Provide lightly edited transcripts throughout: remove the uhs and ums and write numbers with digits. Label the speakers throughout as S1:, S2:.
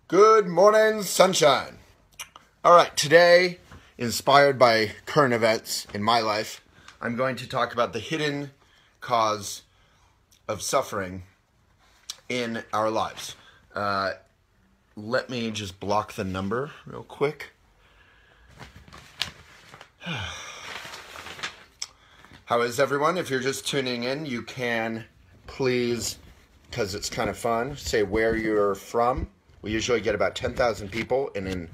S1: Good morning, sunshine. All right, today, inspired by current events in my life, I'm going to talk about the hidden cause of suffering in our lives. Let me just block the number real quick. How is everyone? If you're just tuning in, you can please, because it's kind of fun, say where you're from. We usually get about 10,000 people in an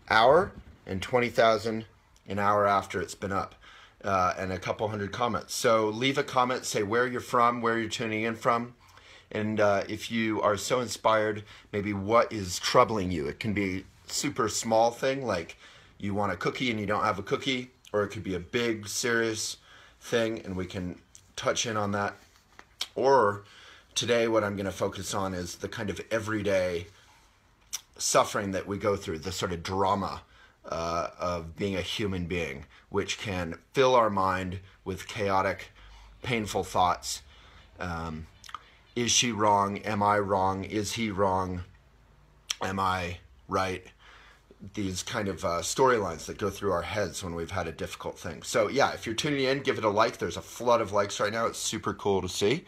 S1: hour and 20,000 an hour after it's been up, and a couple hundred comments. So leave a comment, say where you're from, where you're tuning in from, and if you are so inspired, maybe what is troubling you. It can be a super small thing, like you want a cookie and you don't have a cookie, or it could be a big, serious thing, and we can touch in on that. Or today what I'm going to focus on is the kind of everyday suffering that we go through, the sort of drama of being a human being, which can fill our mind with chaotic, painful thoughts. Is she wrong? Am I wrong? Is he wrong? Am I right? These kind of storylines that go through our heads when we've had a difficult thing. So yeah, if you're tuning in, give it a like. There's a flood of likes right now. It's super cool to see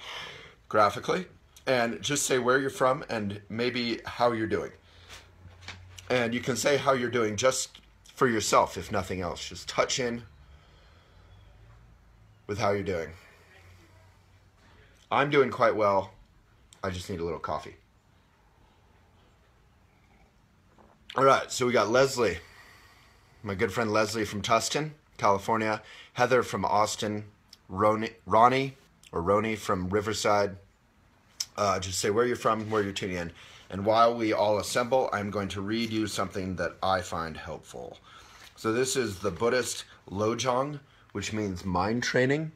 S1: graphically. And just say where you're from and maybe how you're doing. And you can say how you're doing just for yourself, if nothing else. Just touch in with how you're doing. I'm doing quite well. I just need a little coffee. All right, so we got Leslie, my good friend Leslie from Tustin, California. Heather from Austin. Ronnie from Riverside. Just say where you're from, where you're tuning in. And while we all assemble, I'm going to read you something that I find helpful. So this is the Buddhist Lojong, which means mind training.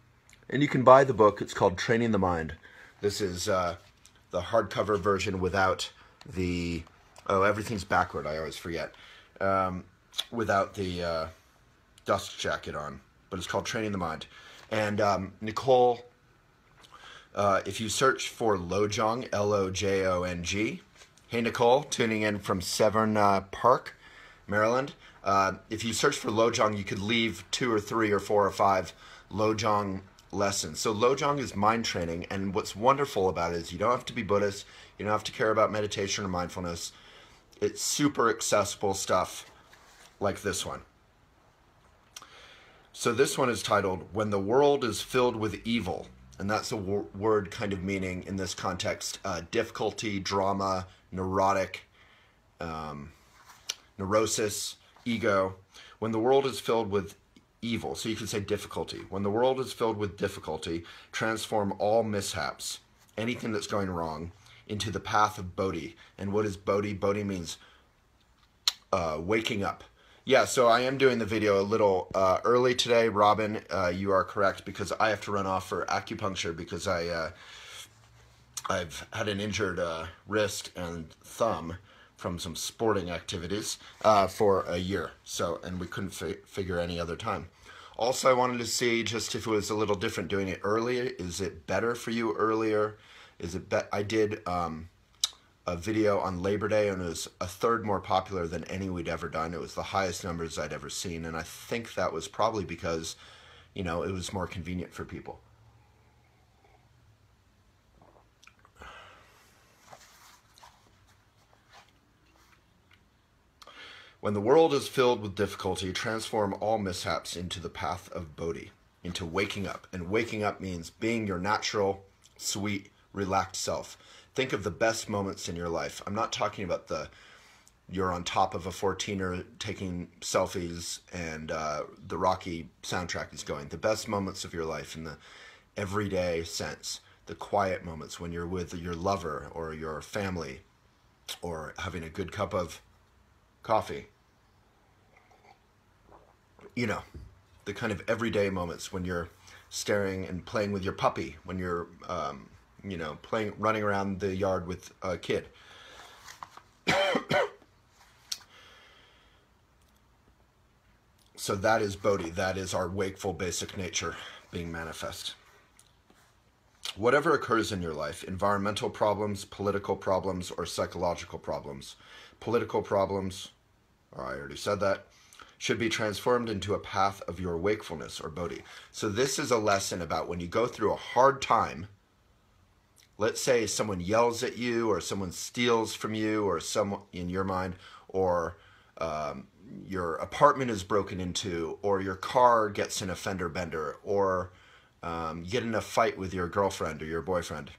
S1: And you can buy the book. It's called Training the Mind. This is the hardcover version without the... Oh, everything's backward. I always forget. Without the dust jacket on. But it's called Training the Mind. And Nicole, if you search for Lojong, L-O-J-O-N-G... Hey, Nicole, tuning in from Severn Park, Maryland. If you search for Lojong, you could leave 2 or 3 or 4 or 5 Lojong lessons. So Lojong is mind training, and what's wonderful about it is you don't have to be Buddhist, you don't have to care about meditation or mindfulness. It's super accessible stuff like this one. So this one is titled, When the World is Filled with Evil. And that's a word kind of meaning in this context, difficulty, drama, neurotic, neurosis, ego. When the world is filled with evil, so you could say difficulty. When the world is filled with difficulty, transform all mishaps, anything that's going wrong, into the path of Bodhi. And what is Bodhi? Bodhi means waking up. Yeah, so I am doing the video a little early today. Robin, you are correct, because I have to run off for acupuncture because I've had an injured wrist and thumb from some sporting activities for a year. So, and we couldn't figure any other time. Also, I wanted to see just if it was a little different doing it early. Is it better for you earlier? Is it I did a video on Labor Day, and it was a third more popular than any we'd ever done. It was the highest numbers I'd ever seen, and I think that was probably because, you know, it was more convenient for people. When the world is filled with difficulty, transform all mishaps into the path of Bodhi, into waking up. And waking up means being your natural, sweet, relaxed self. Think of the best moments in your life. I'm not talking about you're on top of a 14er taking selfies and the Rocky soundtrack is going. The best moments of your life in the everyday sense. The quiet moments when you're with your lover or your family or having a good cup of coffee. You know, the kind of everyday moments when you're staring and playing with your puppy, when you're... you know, running around the yard with a kid. So that is Bodhi. That is our wakeful basic nature being manifest. Whatever occurs in your life, environmental problems, political problems, or psychological problems, political problems, I already said that, should be transformed into a path of your wakefulness or bodhi. So this is a lesson about when you go through a hard time. Let's say someone yells at you, or someone steals from you, or someone in your mind, or your apartment is broken into, or your car gets in a fender bender, or you get in a fight with your girlfriend or your boyfriend,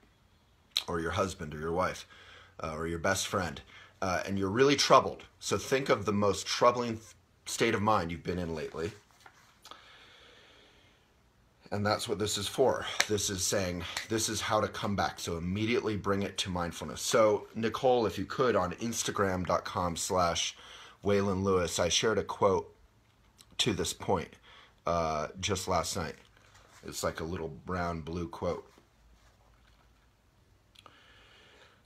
S1: or your husband or your wife, or your best friend, and you're really troubled. So think of the most troubling state of mind you've been in lately. And that's what this is for. This is saying, this is how to come back. So immediately bring it to mindfulness. So Nicole, if you could, on Instagram.com/Waylon Lewis, I shared a quote to this point just last night. It's like a little brown blue quote.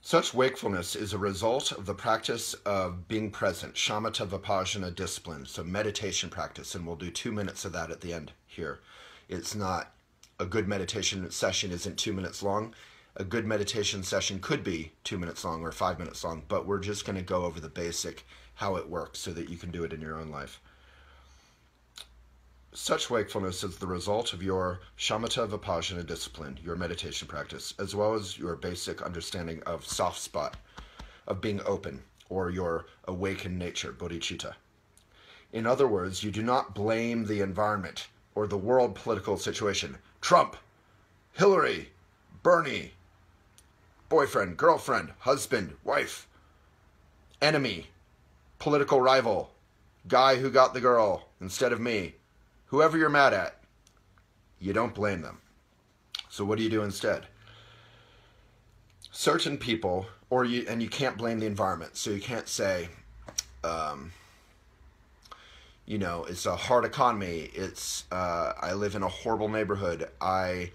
S1: Such wakefulness is a result of the practice of being present, shamatha vipassana discipline, so meditation practice, and we'll do 2 minutes of that at the end here. It's not, a good meditation session isn't 2 minutes long. A good meditation session could be 2 minutes long or 5 minutes long, but we're just going to go over the basic, how it works, so that you can do it in your own life. Such wakefulness is the result of your shamatha vipassana discipline, your meditation practice, as well as your basic understanding of soft spot, of being open, or your awakened nature, bodhicitta. In other words, you do not blame the environment or the world political situation. Trump, Hillary, Bernie, boyfriend, girlfriend, husband, wife, enemy, political rival, guy who got the girl instead of me. Whoever you're mad at, you don't blame them. So what do you do instead? Certain people, and you can't blame the environment. So you can't say, it's a hard economy. I live in a horrible neighborhood. I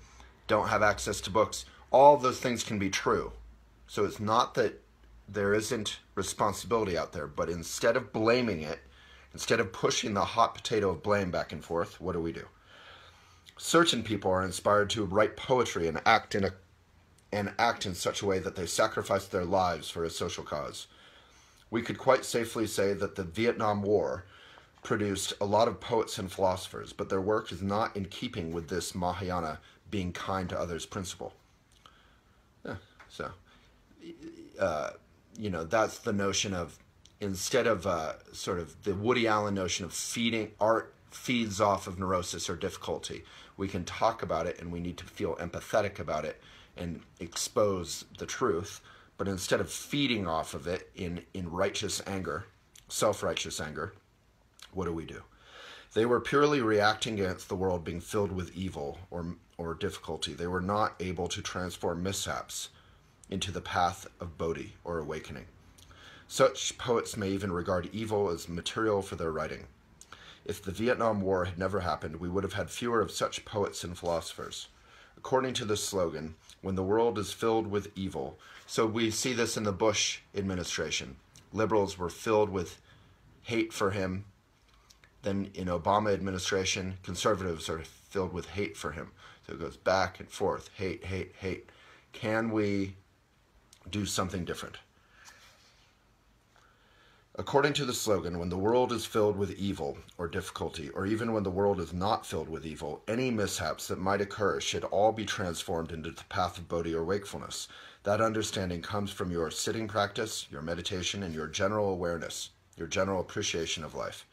S1: don't have access to books. All of those things can be true. So it's not that there isn't responsibility out there, but instead of blaming it, instead of pushing the hot potato of blame back and forth, what do? Certain people are inspired to write poetry and act in such a way that they sacrifice their lives for a social cause. We could quite safely say that the Vietnam War produced a lot of poets and philosophers, but their work is not in keeping with this Mahayana being kind to others principle. That's the notion of, instead of sort of the Woody Allen notion of art feeds off of neurosis or difficulty. We can talk about it, and we need to feel empathetic about it and expose the truth. But instead of feeding off of it in righteous anger, self-righteous anger, what do? They were purely reacting against the world being filled with evil or difficulty. They were not able to transform mishaps into the path of bodhi or awakening. Such poets may even regard evil as material for their writing. If the Vietnam War had never happened, we would have had fewer of such poets and philosophers. According to this slogan, when the world is filled with evil, so we see this in the Bush administration. Liberals were filled with hate for him. Then in Obama administration, conservatives are filled with hate for him. So it goes back and forth, hate, hate, hate. Can we do something different? According to the slogan, when the world is filled with evil or difficulty, or even when the world is not filled with evil, any mishaps that might occur should all be transformed into the path of bodhi or wakefulness. That understanding comes from your sitting practice, your meditation, and your general awareness, your general appreciation of life.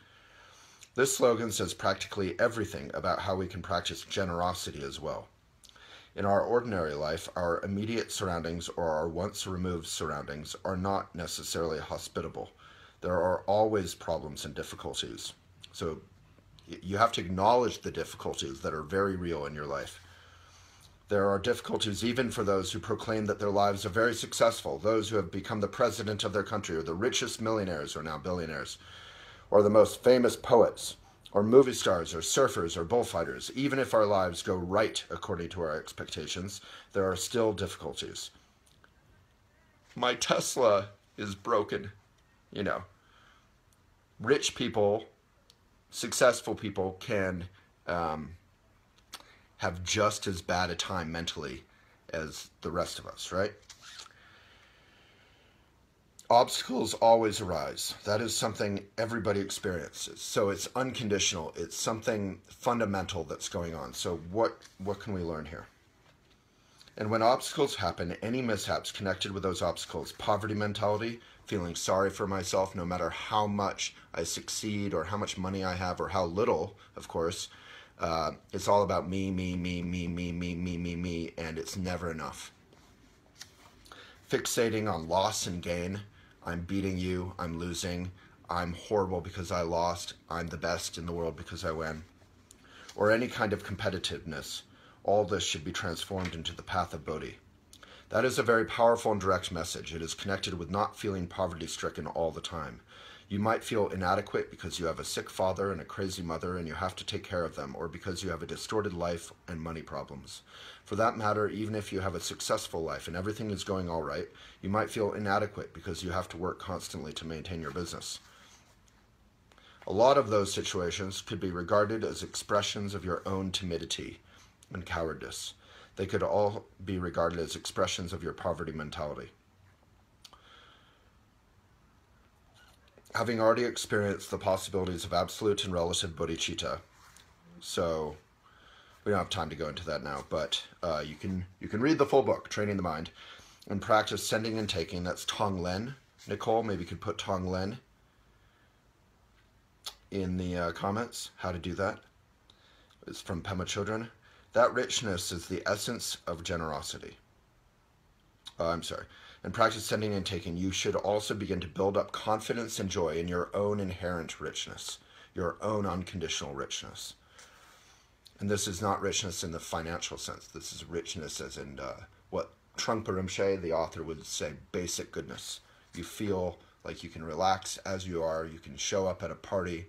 S1: This slogan says practically everything about how we can practice generosity as well. In our ordinary life, our immediate surroundings or our once removed surroundings are not necessarily hospitable. There are always problems and difficulties. So you have to acknowledge the difficulties that are very real in your life. There are difficulties even for those who proclaim that their lives are very successful, those who have become the president of their country, or the richest millionaires or now billionaires, or the most famous poets, or movie stars, or surfers, or bullfighters. Even if our lives go right according to our expectations, there are still difficulties. My Tesla is broken, Rich people, successful people can have just as bad a time mentally as the rest of us, right? Obstacles always arise. That is something everybody experiences. So it's unconditional. It's something fundamental that's going on. So what can we learn here? And when obstacles happen, any mishaps connected with those obstacles, poverty mentality, feeling sorry for myself no matter how much I succeed or how much money I have or how little, of course, it's all about me, and it's never enough. Fixating on loss and gain. I'm beating you, I'm losing, I'm horrible because I lost, I'm the best in the world because I win. Or any kind of competitiveness. All this should be transformed into the path of Bodhi. That is a very powerful and direct message. It is connected with not feeling poverty-stricken all the time. You might feel inadequate because you have a sick father and a crazy mother and you have to take care of them, or because you have a distorted life and money problems. For that matter, even if you have a successful life and everything is going all right, you might feel inadequate because you have to work constantly to maintain your business. A lot of those situations could be regarded as expressions of your own timidity and cowardice. They could all be regarded as expressions of your poverty mentality. Having already experienced the possibilities of absolute and relative bodhicitta, so we don't have time to go into that now, but you can read the full book, Training the Mind, and practice sending and taking. That's Tong Len. Nicole, maybe you could put Tong Len in the comments, how to do that. It's from Pema Children. That richness is the essence of generosity. And practice sending and taking. You should also begin to build up confidence and joy in your own inherent richness, your own unconditional richness. And this is not richness in the financial sense. This is richness as in what Trungpa Rinpoche, the author, would say, basic goodness. You feel like you can relax as you are. You can show up at a party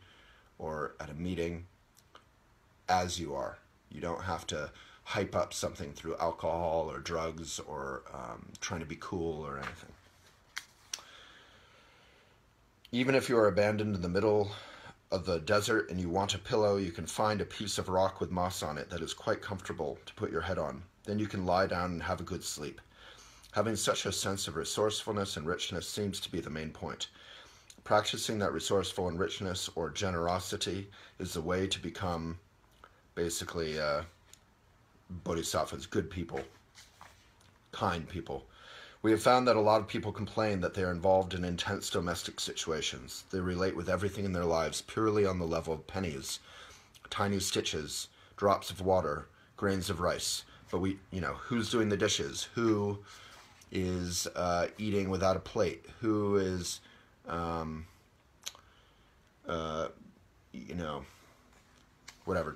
S1: or at a meeting as you are. You don't have to hype up something through alcohol or drugs or trying to be cool or anything. Even if you are abandoned in the middle of the desert and you want a pillow, you can find a piece of rock with moss on it that is quite comfortable to put your head on. Then you can lie down and have a good sleep. Having such a sense of resourcefulness and richness seems to be the main point. Practicing that resourceful and richness or generosity is the way to become basically bodhisattvas, good people, kind people. We have found that a lot of people complain that they are involved in intense domestic situations. They relate with everything in their lives purely on the level of pennies, tiny stitches, drops of water, grains of rice. But who's doing the dishes? Who is eating without a plate? Who is,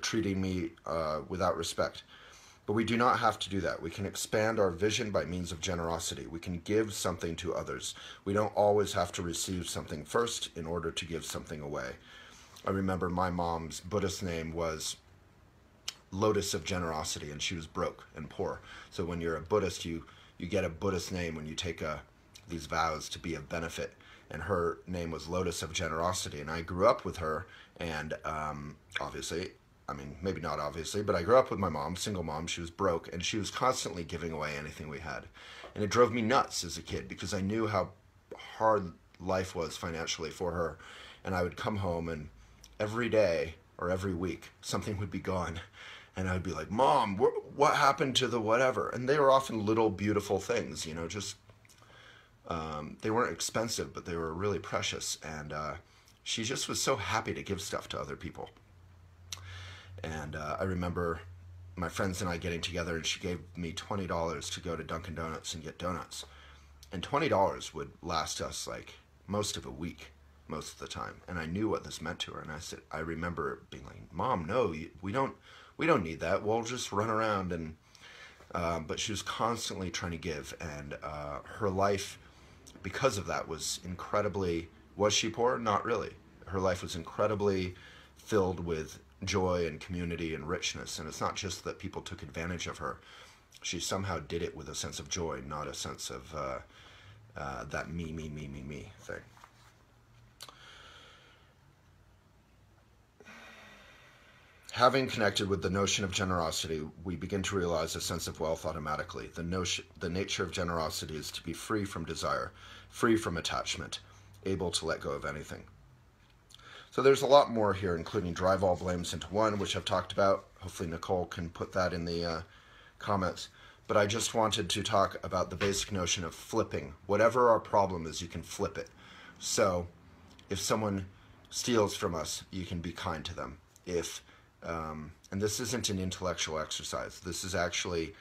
S1: treating me without respect? But we do not have to do that. We can expand our vision by means of generosity. We can give something to others. We don't always have to receive something first in order to give something away. I remember my mom's Buddhist name was Lotus of Generosity, and she was broke and poor. So when you're a Buddhist, you get a Buddhist name when you take these vows to be of benefit. And her name was Lotus of Generosity. And I grew up with her, and obviously, maybe not obviously, but I grew up with my mom, single mom. She was broke, and she was constantly giving away anything we had. And it drove me nuts as a kid because I knew how hard life was financially for her. And I would come home, and every day or every week, something would be gone. And I'd be like, Mom, what happened to the whatever? And they were often little beautiful things, just, they weren't expensive, but they were really precious. And she just was so happy to give stuff to other people. And I remember my friends and I getting together, and she gave me $20 to go to Dunkin' Donuts and get donuts. And $20 would last us like most of a week, most of the time. And I knew what this meant to her. And I remember being like, Mom, no, we don't need that. We'll just run around. And but she was constantly trying to give, and her life, because of that, was incredibly. Was she poor? Not really. Her life was incredibly filled with joy and community and richness. And it's not just that people took advantage of her. She somehow did it with a sense of joy, not a sense of that me thing. having connected with the notion of generosity, we begin to realize a sense of wealth automatically. The nature of generosity is to be free from desire, free from attachment, able to let go of anything. So there's a lot more here, including drive all blames into one, which I've talked about. Hopefully Nicole can put that in the comments. But I just wanted to talk about the basic notion of flipping. Whatever our problem is, you can flip it. So if someone steals from us, you can be kind to them. And this isn't an intellectual exercise. This is actually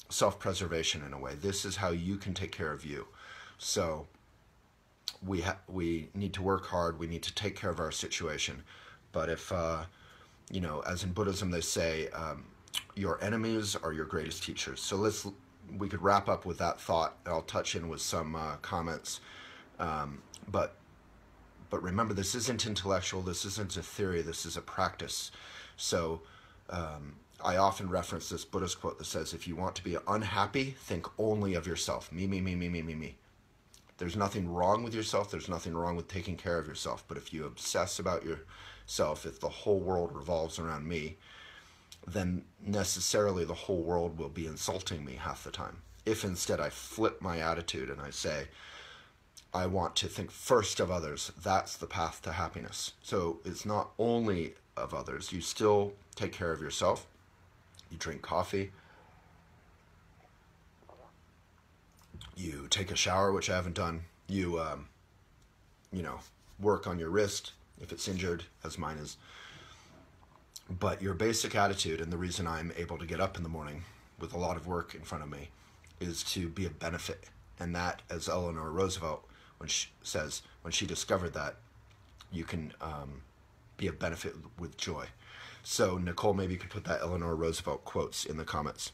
S1: self-preservation in a way. This is how you can take care of you. So we need to work hard. We need to take care of our situation. But if, as in Buddhism, they say, your enemies are your greatest teachers. So we could wrap up with that thought. I'll touch in with some comments. But remember, this isn't intellectual. This isn't a theory. This is a practice. So I often reference this Buddhist quote that says, if you want to be unhappy, think only of yourself. Me, me, me, me, me, me, me. There's nothing wrong with yourself. There's nothing wrong with taking care of yourself. But if you obsess about yourself, if the whole world revolves around me, then necessarily the whole world will be insulting me half the time. If instead I flip my attitude and I say, I want to think first of others, that's the path to happiness. So it's not only of others. You still take care of yourself. You drink coffee. You take a shower, which I haven't done. You, work on your wrist if it's injured, as mine is. But your basic attitude, and the reason I'm able to get up in the morning with a lot of work in front of me, is to be a benefit. And that, as Eleanor Roosevelt when she discovered that, you can be a benefit with joy. So Nicole, maybe you could put that Eleanor Roosevelt quotes in the comments.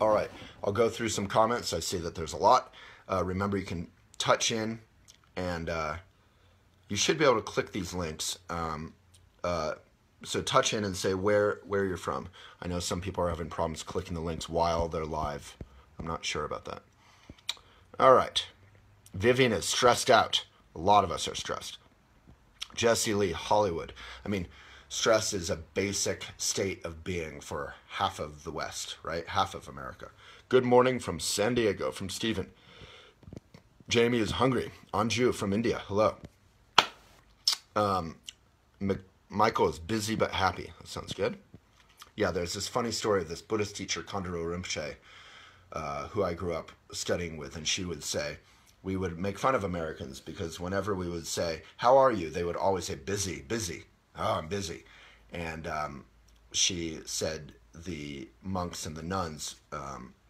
S1: All right, I'll go through some comments. I see that there's a lot. Remember, you can touch in, and you should be able to click these links. So touch in and say where you're from. I know some people are having problems clicking the links while they're live. I'm not sure about that. All right. Vivian is stressed out. A lot of us are stressed. Jesse Lee, Hollywood. I mean, stress is a basic state of being for half of the West, right? Half of America. Good morning from San Diego, from Stephen. Jamie is hungry. Anju from India. Hello. Michael is busy but happy. That sounds good. Yeah, there's this funny story of this Buddhist teacher, Kondro Rinpoche, who I grew up studying with, and she would say, we would make fun of Americans because whenever we would say, how are you? They would always say, busy, busy. Oh, I'm busy. And she said the monks and the nuns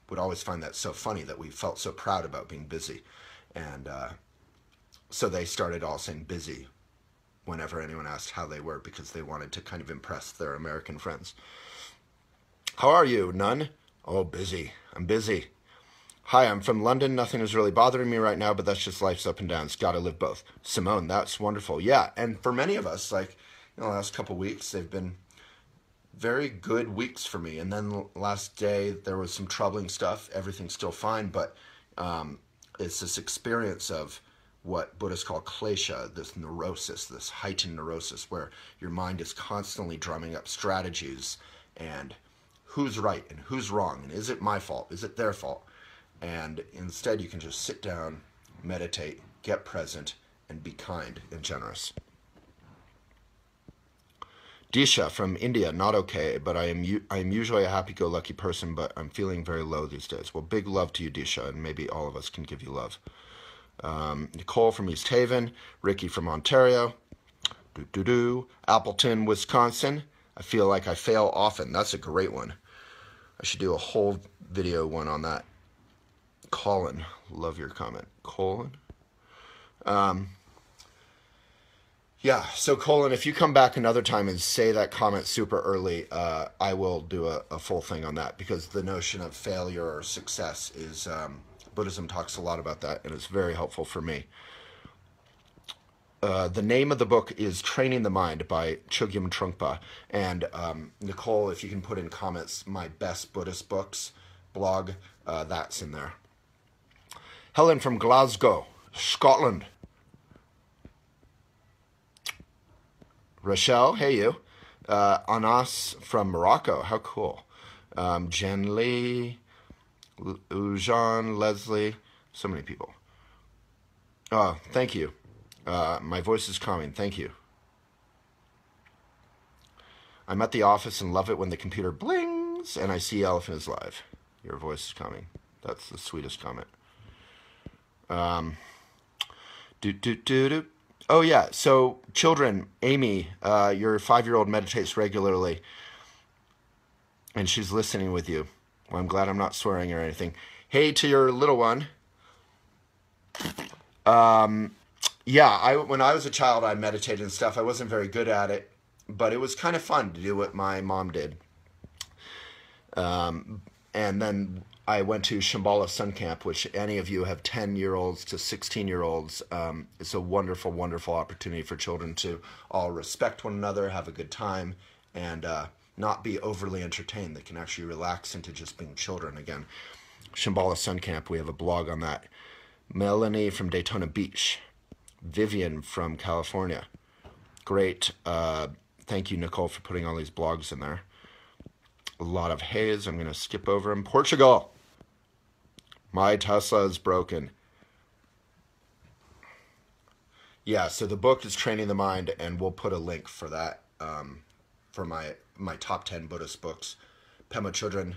S1: would always find that so funny that we felt so proud about being busy. And so they started all saying busy whenever anyone asked how they were, because they wanted to kind of impress their American friends. How are you, nun? Oh, busy. I'm busy. Hi, I'm from London. Nothing is really bothering me right now, but that's just life's up and downs. Got to live both. Simone, that's wonderful. Yeah, and for many of us, like, the last couple of weeks, they've been very good weeks for me. And then last day, there was some troubling stuff. Everything's still fine, but it's this experience of what Buddhists call klesha, this neurosis, this heightened neurosis, where your mind is constantly drumming up strategies and who's right and who's wrong, and is it my fault? Is it their fault? And instead, you can just sit down, meditate, get present, and be kind and generous. Disha from India, not okay, but I am usually a happy-go-lucky person, but I'm feeling very low these days. Well, big love to you, Disha, and maybe all of us can give you love. Nicole from East Haven, Ricky from Ontario, Appleton, Wisconsin. I feel like I fail often. That's a great one. I should do a whole video one on that. Colin, love your comment. Colin? Yeah, so Colin, if you come back another time and say that comment super early, I will do a full thing on that, because the notion of failure or success is, Buddhism talks a lot about that, and it's very helpful for me. The name of the book is Training the Mind by Chogyam Trungpa. And Nicole, if you can put in comments my best Buddhist books blog, that's in there. Helen from Glasgow, Scotland. Rochelle, hey you. Anas from Morocco. How cool. Jen Lee, Ujan, Leslie, so many people. Oh, thank you. My voice is calming. Thank you. I'm at the office and love it when the computer blings and I see Elephant is live. Your voice is calming. That's the sweetest comment. Oh, yeah. So, children, Amy, your 5-year-old meditates regularly, and she's listening with you. Well, I'm glad I'm not swearing or anything. Hey, to your little one. Yeah, when I was a child, I meditated and stuff. I wasn't very good at it, but it was kind of fun to do what my mom did. And then I went to Shambhala Sun Camp, which any of you have 10-year-olds to 16-year-olds. It's a wonderful, wonderful opportunity for children to all respect one another, have a good time, and not be overly entertained. They can actually relax into just being children again. Shambhala Sun Camp, we have a blog on that. Melanie from Daytona Beach. Vivian from California. Great. Thank you, Nicole, for putting all these blogs in there. A lot of haze. I'm going to skip over them. Portugal. My Tesla is broken. Yeah, so the book is Training the Mind, and we'll put a link for that, for my top 10 Buddhist books. Pema Chodron.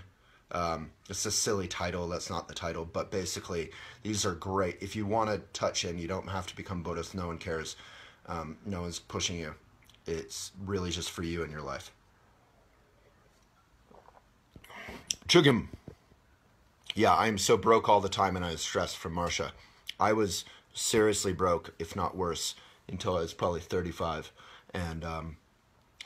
S1: It's a silly title. That's not the title, but basically these are great. If you want to touch in, you don't have to become Buddhist. No one cares. No one's pushing you. It's really just for you and your life. Chugim. Yeah, I'm so broke all the time and I was stressed from Marcia. I was seriously broke, if not worse, until I was probably 35. And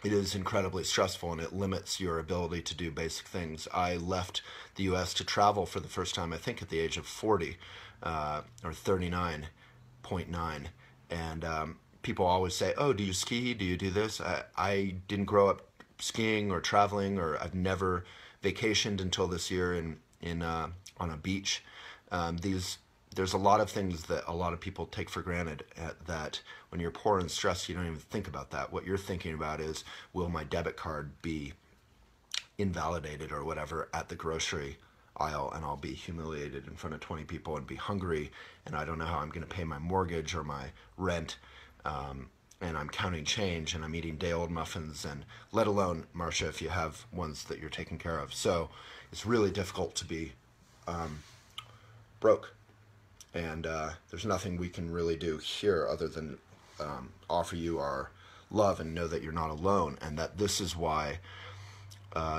S1: it is incredibly stressful and it limits your ability to do basic things. I left the U.S. to travel for the first time, I think at the age of 40 or 39.9. And people always say, oh, do you ski? Do you do this? I didn't grow up skiing or traveling, or I've never vacationed until this year on a beach. There's a lot of things that a lot of people take for granted, that when you're poor and stressed, you don't even think about that. What you're thinking about is, will my debit card be invalidated or whatever at the grocery aisle, and I'll be humiliated in front of 20 people and be hungry, and I don't know how I'm going to pay my mortgage or my rent, and I'm counting change, and I'm eating day-old muffins, and let alone, Marcia, if you have ones that you're taking care of. So it's really difficult to be broke. And there's nothing we can really do here other than offer you our love and know that you're not alone, and that this is why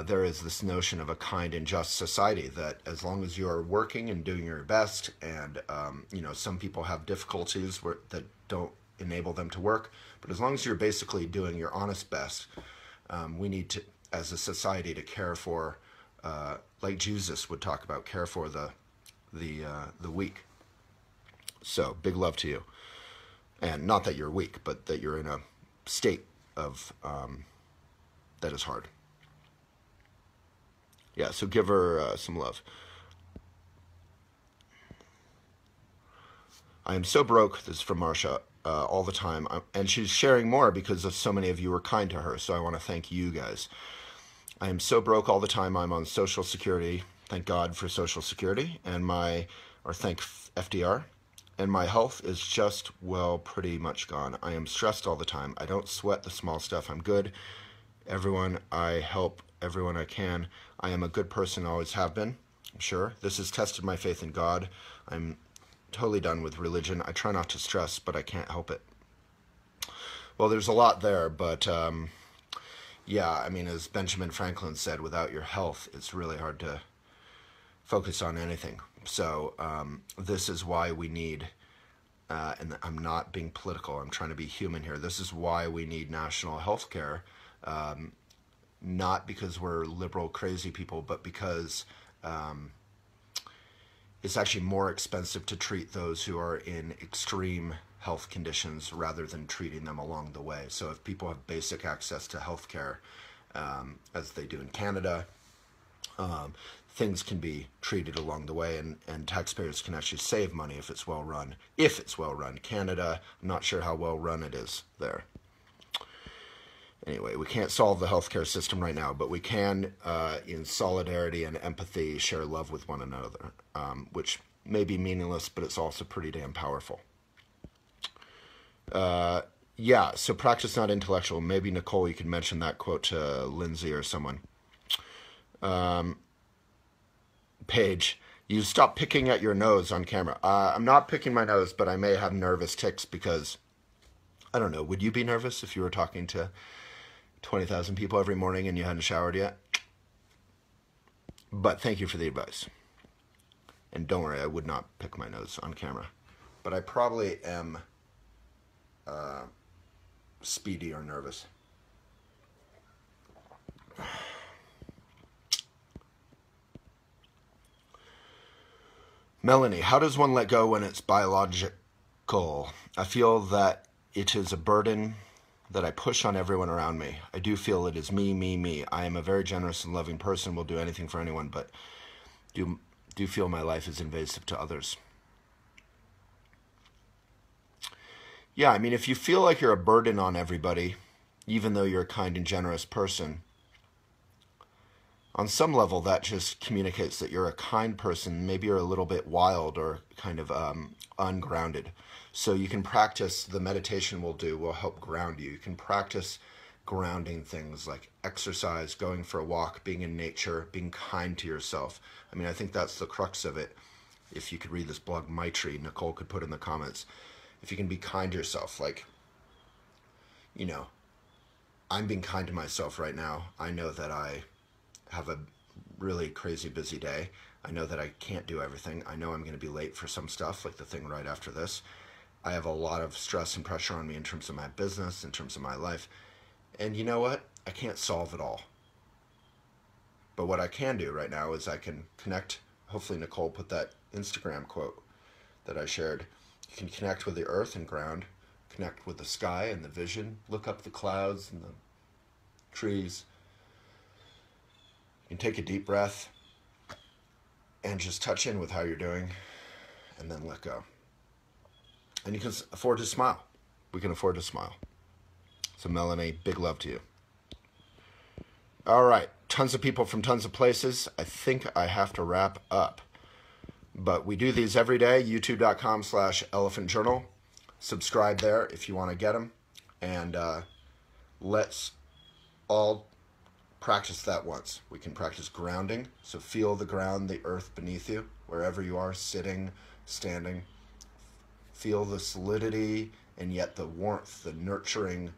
S1: there is this notion of a kind and just society, that as long as you're working and doing your best, and some people have difficulties that don't enable them to work, but as long as you're basically doing your honest best, we need to, as a society, to care for, like Jesus would talk about, care for the weak. So, big love to you. And not that you're weak, but that you're in a state of that is hard. Yeah, so give her some love. I am so broke, this is from Marcia, all the time. And she's sharing more because of so many of you were kind to her, so I want to thank you guys. I am so broke all the time. I'm on Social Security. Thank God for Social Security. Thank FDR. And my health is just, well, pretty much gone. I am stressed all the time. I don't sweat the small stuff. I'm good. I help everyone I can. I am a good person, always have been, I'm sure. This has tested my faith in God. I'm totally done with religion. I try not to stress, but I can't help it. Well, there's a lot there, but yeah, I mean, as Benjamin Franklin said, without your health, it's really hard to focus on anything. So this is why we need, and I'm not being political, I'm trying to be human here. This is why we need national health care, not because we're liberal, crazy people, but because it's actually more expensive to treat those who are in extreme health conditions rather than treating them along the way. So if people have basic access to health care, as they do in Canada, things can be treated along the way, and taxpayers can actually save money if it's well run. If it's well run. Canada, I'm not sure how well run it is there. Anyway, we can't solve the healthcare system right now, but we can, in solidarity and empathy, share love with one another, which may be meaningless, but it's also pretty damn powerful. Yeah, so practice not intellectual. Maybe, Nicole, you can mention that quote to Lindsay or someone. Paige, you stop picking at your nose on camera. I'm not picking my nose, but I may have nervous tics because, I don't know, would you be nervous if you were talking to 20,000 people every morning and you hadn't showered yet? But thank you for the advice. And don't worry, I would not pick my nose on camera. But I probably am speedy or nervous. Melanie, how does one let go when it's biological? I feel that it is a burden that I push on everyone around me. I do feel it is me, me, me. I am a very generous and loving person, will do anything for anyone, but do feel my life is invasive to others. Yeah, I mean, if you feel like you're a burden on everybody, even though you're a kind and generous person, on some level that just communicates that you're a kind person. Maybe you're a little bit wild or kind of ungrounded. So you can practice, the meditation will help ground you. You can practice grounding things like exercise, going for a walk, being in nature, being kind to yourself. I mean, I think that's the crux of it. If you could read this blog, Maitri, Nicole could put in the comments. If you can be kind to yourself, like, you know, I'm being kind to myself right now. I know that I have a really crazy busy day. I know that I can't do everything. I know I'm going to be late for some stuff, like the thing right after this. I have a lot of stress and pressure on me in terms of my business, in terms of my life. And you know what? I can't solve it all. But what I can do right now is I can connect. Hopefully Nicole put that Instagram quote that I shared. You can connect with the earth and ground, connect with the sky and the vision, look up the clouds and the trees. You can take a deep breath and just touch in with how you're doing and then let go. And you can afford to smile. We can afford to smile. So Melanie, big love to you. All right, tons of people from tons of places. I think I have to wrap up. But we do these every day, youtube.com/elephantjournal. Subscribe there if you want to get them. And let's all practice that once. We can practice grounding. So feel the ground, the earth beneath you, wherever you are, sitting, standing. Feel the solidity and yet the warmth, the nurturing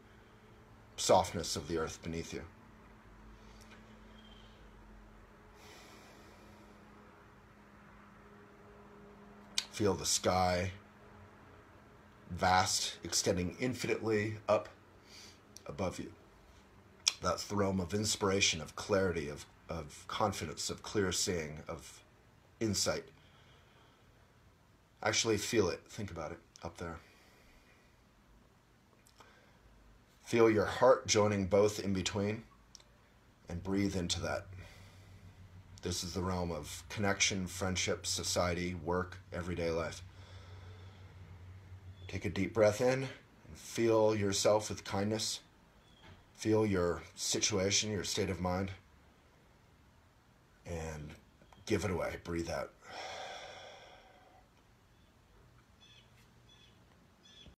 S1: softness of the earth beneath you. Feel the sky, vast, extending infinitely up above you. That's the realm of inspiration, of clarity, of confidence, of clear seeing, of insight. Actually feel it. Think about it up there. Feel your heart joining both in between and breathe into that. This is the realm of connection, friendship, society, work, everyday life. Take a deep breath in and feel yourself with kindness. Feel your situation, your state of mind, and give it away. Breathe out.